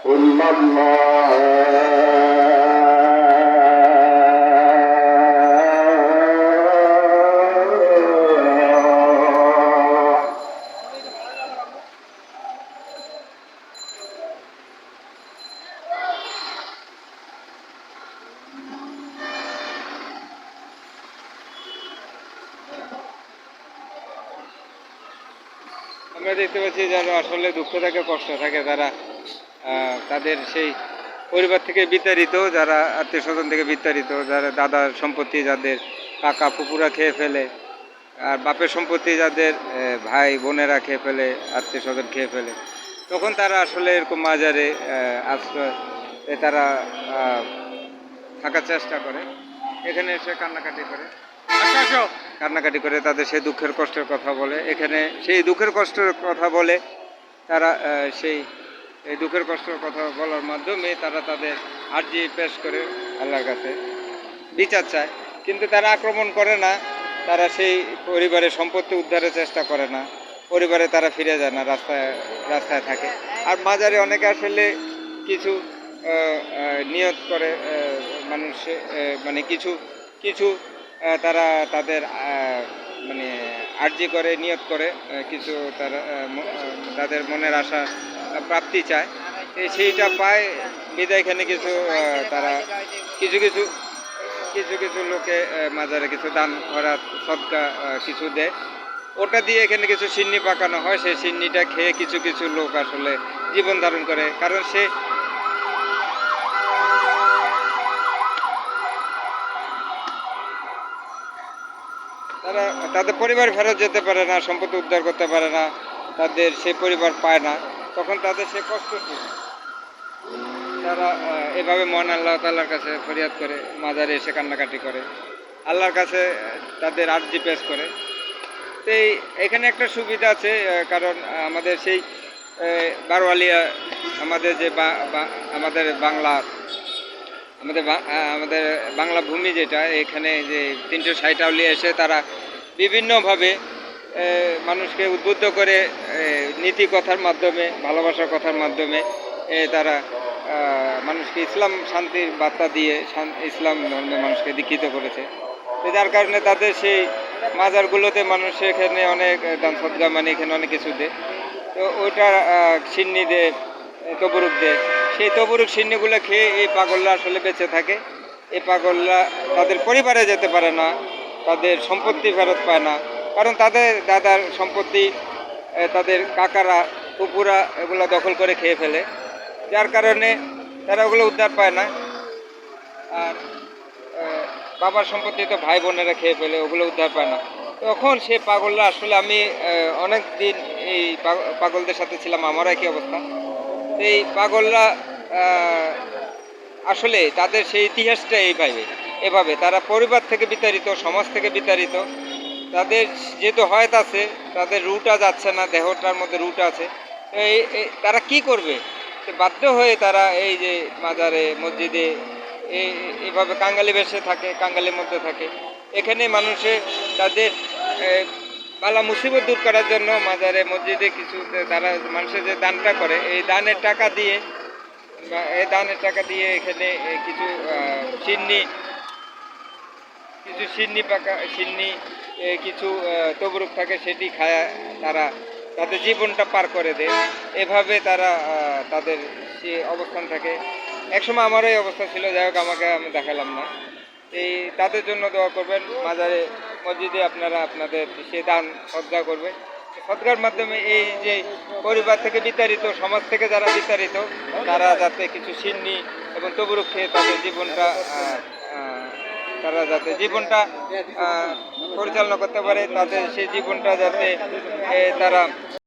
إلا الله আমরা দেখতে পাচ্ছি যারা আসলে দুঃখ থাকে, কষ্ট থাকে, তারা তাদের সেই পরিবার থেকে বিতাড়িত, যারা আত্মীয় স্বজন থেকে বিতাড়িত, যারা দাদার সম্পত্তি যাদের কাকা ফুপুরা খেয়ে ফেলে, আর বাপের সম্পত্তি যাদের ভাই বোনেরা খেয়ে ফেলে, আত্মীয় স্বজন খেয়ে ফেলে, তখন তারা আসলে এরকম মাজারে আশ্রয় তারা থাকার চেষ্টা করে, এখানে এসে কান্নাকাটি করে, কান্নাকাটি করে তাদের সেই দুঃখের কষ্টের কথা বলে। এখানে সেই দুঃখের কষ্টের কথা বলে তারা সেই এই দুঃখের কষ্টের কথা বলার মাধ্যমে তারা তাদের আর্জি পেশ করে আল্লাহর কাছে বিচার চায়। কিন্তু তারা আক্রমণ করে না, তারা সেই পরিবারের সম্পত্তি উদ্ধারের চেষ্টা করে না, পরিবারে তারা ফিরে যায় না, রাস্তায় রাস্তায় থাকে। আর মাজারে অনেকে আসলে কিছু নিয়ত করে মানুষ, মানে কিছু কিছু তারা তাদের মানে আর্জি করে, নিয়ত করে, কিছু তারা তাদের মনের আশা প্রাপ্তি চায়, সেইটা পায় বিদায়। এখানে কিছু তারা কিছু কিছু কিছু কিছু লোকে মাজারে কিছু দান করা সদকা কিছু দেয়, ওটা দিয়ে এখানে কিছু সিন্নি পাকানো হয়। সেই সিন্নিটা খেয়ে কিছু কিছু লোক আসলে জীবন ধারণ করে, কারণ সে তারা তাদের পরিবার ফেরত যেতে পারে না, সম্পত্তি উদ্ধার করতে পারে না, তাদের সে পরিবার পায় না, তখন তাদের সে কষ্ট শুনে তারা এভাবে মহান আল্লাহ তাআলার কাছে ফরিয়াদ করে, মাজারে এসে কান্নাকাটি করে, আল্লাহর কাছে তাদের আর্জি পেশ করে। তো এখানে একটা সুবিধা আছে, কারণ আমাদের সেই বারোয়ালিয়া, আমাদের যে আমাদের বাংলা, আমাদের বাংলা ভূমি যেটা, এখানে যে 360 আউলিয়া এসে তারা বিভিন্নভাবে মানুষকে উদ্বুদ্ধ করে, নীতি কথার মাধ্যমে, ভালোবাসার কথার মাধ্যমে তারা মানুষকে ইসলাম শান্তির বার্তা দিয়ে ইসলাম ধর্মে মানুষকে দীক্ষিত করেছে। তো যার কারণে তাদের সেই মাজারগুলোতে মানুষ এখানে অনেক দান সদকা, মানে এখানে অনেক কিছু দেয়। তো ওইটা সিন্নি দেয়, তবরুক দেয়, সেই তবরুক সিন্নিগুলো খেয়ে এই পাগলরা আসলে বেঁচে থাকে। এই পাগলরা তাদের পরিবারে যেতে পারে না, তাদের সম্পত্তি ফেরত পায় না, কারণ তাদের দাদার সম্পত্তি তাদের কাকারা পুকুরা এগুলো দখল করে খেয়ে ফেলে, যার কারণে তারা ওগুলো উদ্ধার পায় না। আর বাবার সম্পত্তি তো ভাই বোনেরা খেয়ে ফেলে, ওগুলো উদ্ধার পায় না। তখন সে পাগলরা আসলে, আমি অনেক দিন এই পাগলদের সাথে ছিলাম, আমারও একই অবস্থা। এই পাগলরা আসলে তাদের সেই ইতিহাসটা এভাবে তারা পরিবার থেকে বিতাড়িত, সমাজ থেকে বিতাড়িত, তাদের যেহেতু হয়ত আছে, তাদের রুটটা যাচ্ছে না, দেহটার মধ্যে রুট আছে, তো তারা কি করবে, বাধ্য হয়ে তারা এই যে মাজারে, মসজিদে এইভাবে কাঙ্গালি বেশে থাকে, কাঙ্গালির মধ্যে থাকে। এখানে মানুষে তাদের বালা মুসিবত দূর করার জন্য মাজারে, মসজিদে কিছু তারা মানুষের যে দানটা করে, এই দানের টাকা দিয়ে এখানে কিছু সিন্নি পাকা সিন্নি, কিছু তবরুক থাকে, সেটি খায় তারা তাদের জীবনটা পার করে দেয়। এভাবে তারা তাদের সে অবস্থান থাকে। একসময় আমারও এই অবস্থা ছিল, যাই হোক আমাকে আমি দেখালাম না। এই তাদের জন্য দোয়া করবেন, মাজারে মসজিদে আপনারা আপনাদের সে দান সদকা করবেন। সদকার মাধ্যমে এই যে পরিবার থেকে বিতাড়িত, সমাজ থেকে যারা বিতাড়িত, তারা যাতে কিছু সিন্নি এবং তবরুক খেয়ে তাদের জীবনটা তারা যাতে জীবনটা পরিচালনা করতে পারে, তাদের সেই জীবনটা যাতে তারা